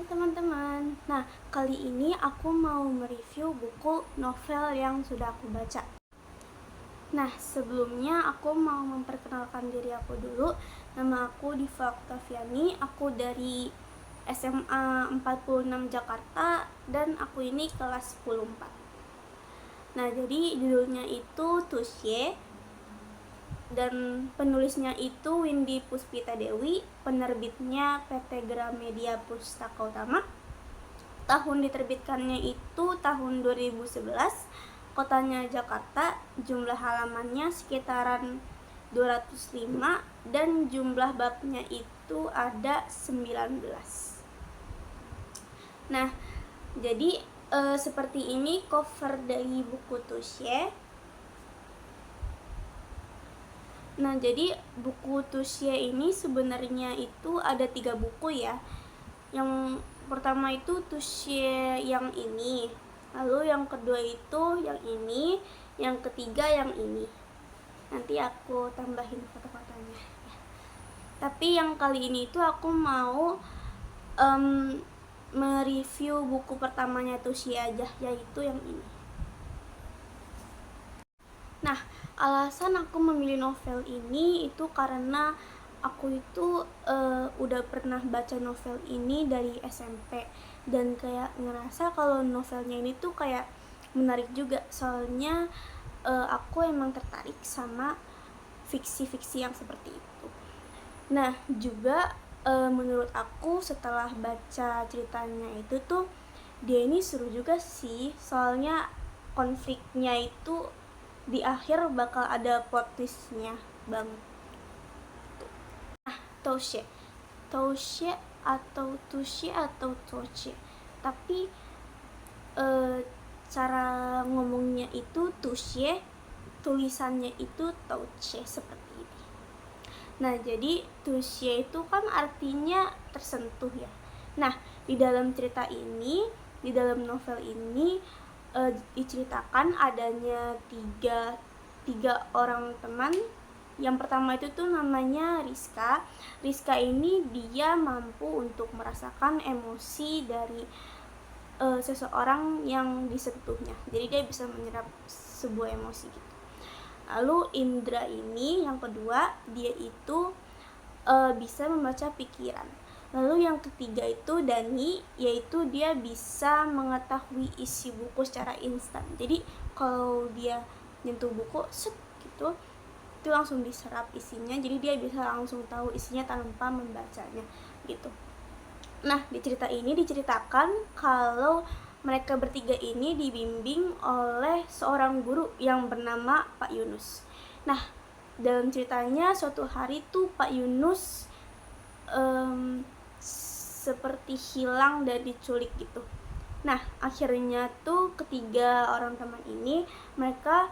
teman-teman. Nah, kali ini aku mau mereview buku novel yang sudah aku baca. Nah, sebelumnya aku mau memperkenalkan diri aku dulu. Nama aku Diva Oktaviani, aku dari SMA 46 Jakarta dan aku ini kelas 10-4. Nah, jadi judulnya itu Tusye dan penulisnya itu Windy Puspita Dewi, penerbitnya PT Gramedia Pustaka Utama. Tahun diterbitkannya itu tahun 2011, kotanya Jakarta, jumlah halamannya sekitaran 205 dan jumlah babnya itu ada 19. Nah, jadi seperti ini cover dari buku Tusye. Nah, jadi buku Tusye ini sebenarnya itu ada 3 buku ya. Yang pertama itu Tusye yang ini, lalu yang kedua itu yang ini, yang ketiga yang ini. Nanti aku tambahin foto-fotonya. Tapi yang kali ini itu aku mau mereview buku pertamanya Tusye aja, yaitu yang ini. Nah, alasan aku memilih novel ini itu karena aku itu udah pernah baca novel ini dari SMP dan kayak ngerasa kalau novelnya ini tuh kayak menarik juga, soalnya aku emang tertarik sama fiksi-fiksi yang seperti itu. Nah, juga menurut aku setelah baca ceritanya itu tuh dia ini seru juga sih, soalnya konfliknya itu di akhir bakal ada plot twistnya banget. Tusye atau Tusye atau Tusye, tapi cara ngomongnya itu Tusye, tulisannya itu Tusye seperti ini. Nah, jadi Tusye itu kan artinya tersentuh ya. Nah, di dalam cerita ini, di dalam novel ini diceritakan adanya tiga orang teman. Yang pertama itu tuh namanya Rizka. Rizka ini dia mampu untuk merasakan emosi dari seseorang yang disentuhnya. Jadi dia bisa menyerap sebuah emosi gitu. Lalu Indra ini yang kedua, dia itu bisa membaca pikiran. Lalu yang ketiga itu Dani, yaitu dia bisa mengetahui isi buku secara instan. Jadi kalau dia nyentuh buku set gitu, itu langsung diserap isinya, jadi dia bisa langsung tahu isinya tanpa membacanya gitu. Nah, di cerita ini diceritakan kalau mereka bertiga ini dibimbing oleh seorang guru yang bernama Pak Yunus. Nah, dalam ceritanya suatu hari tuh Pak Yunus seperti hilang dan diculik gitu. Nah, akhirnya tuh ketiga orang teman ini mereka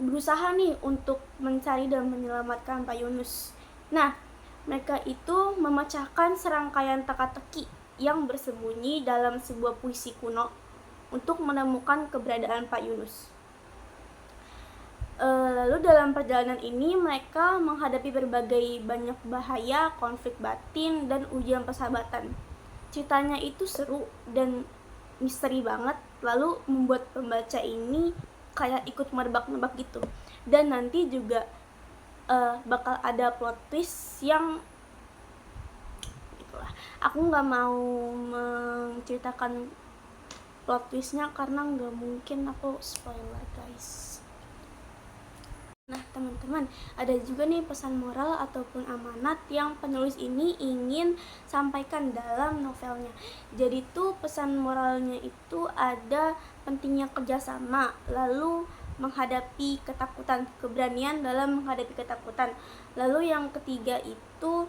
berusaha nih untuk mencari dan menyelamatkan Pak Yunus. Nah, mereka itu memecahkan serangkaian teka-teki yang bersembunyi dalam sebuah puisi kuno untuk menemukan keberadaan Pak Yunus. Lalu dalam perjalanan ini mereka menghadapi berbagai banyak bahaya, konflik batin, dan ujian persahabatan. Ceritanya itu seru dan misteri banget, lalu membuat pembaca ini kayak ikut menebak-nebak gitu. Dan nanti juga bakal ada plot twist yang gitulah. Aku nggak mau menceritakan plot twistnya karena nggak mungkin aku spoiler guys. Nah, teman-teman, ada juga nih pesan moral ataupun amanat yang penulis ini ingin sampaikan dalam novelnya. Jadi tuh pesan moralnya itu ada pentingnya kerjasama, lalu menghadapi ketakutan, keberanian dalam menghadapi ketakutan. Lalu yang ketiga itu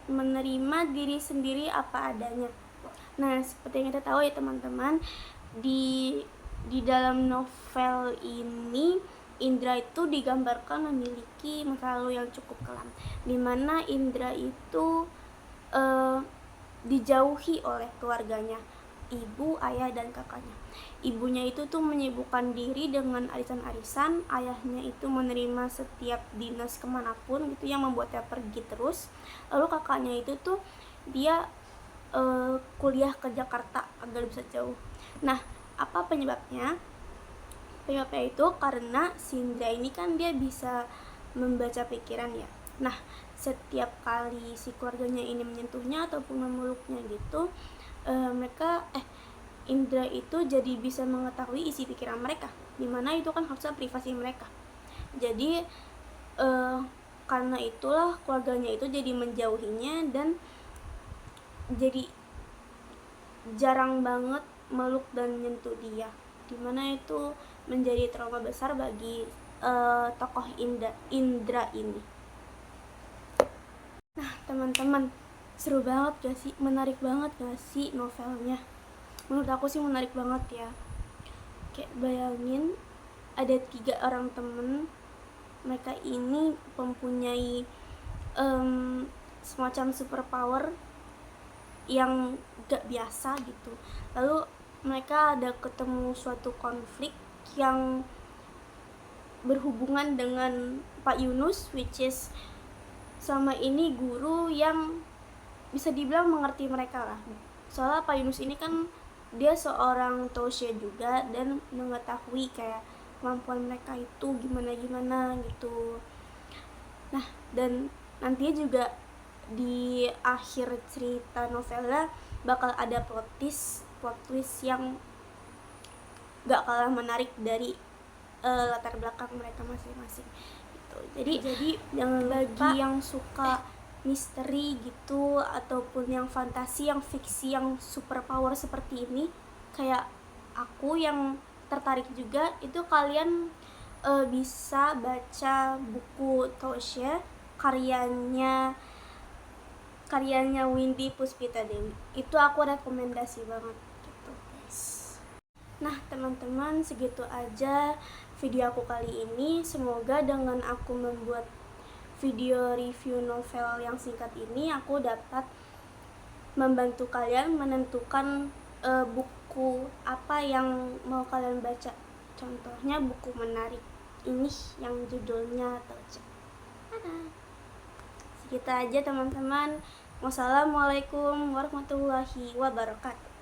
menerima diri sendiri apa adanya. Nah, seperti yang kita tahu ya teman-teman, di dalam novel ini Indra itu digambarkan memiliki masa lalu yang cukup kelam, dimana Indra itu dijauhi oleh keluarganya. ibu, ayah, dan kakaknya. Ibunya itu tuh menyibukkan diri dengan arisan-arisan, ayahnya itu menerima setiap dinas kemanapun gitu yang membuatnya pergi terus. Lalu kakaknya itu tuh dia kuliah ke Jakarta agar bisa jauh. Nah, apa penyebabnya? Penyebabnya itu karena si Indra ini kan dia bisa membaca pikiran ya. Nah, setiap kali si keluarganya ini menyentuhnya ataupun memeluknya gitu, Indra itu jadi bisa mengetahui isi pikiran mereka, dimana itu kan harusnya privasi mereka. Jadi karena itulah keluarganya itu jadi menjauhinya dan jadi jarang banget meluk dan menyentuh dia, dimana itu menjadi trauma besar bagi tokoh Indra ini. Nah teman-teman, seru banget gak sih? Menarik banget gak sih novelnya? Menurut aku sih menarik banget ya. Kayak bayangin ada 3 orang temen, mereka ini mempunyai semacam superpower yang gak biasa gitu. Lalu mereka ada ketemu suatu konflik yang berhubungan dengan Pak Yunus, which is selama ini guru yang bisa dibilang mengerti mereka lah. Soalnya Pak Yunus ini kan dia seorang Tosya juga dan mengetahui kayak kemampuan mereka itu gimana gitu. Nah, dan nantinya juga di akhir cerita novelnya bakal ada plot twist yang gak kalah menarik dari latar belakang mereka masing-masing gitu. Jadi jangan bagi yang suka misteri gitu ataupun yang fantasi, yang fiksi, yang super power seperti ini kayak aku yang tertarik juga, itu kalian bisa baca buku Tosya karyanya Windy Puspita Dewi. Itu aku rekomendasi banget gitu guys. Nah teman-teman, segitu aja video aku kali ini. Semoga dengan aku membuat video review novel yang singkat ini, aku dapat membantu kalian menentukan buku apa yang mau kalian baca. Contohnya buku menarik ini yang judulnya Tocha. Segitu aja teman-teman. Wassalamualaikum warahmatullahi wabarakatuh.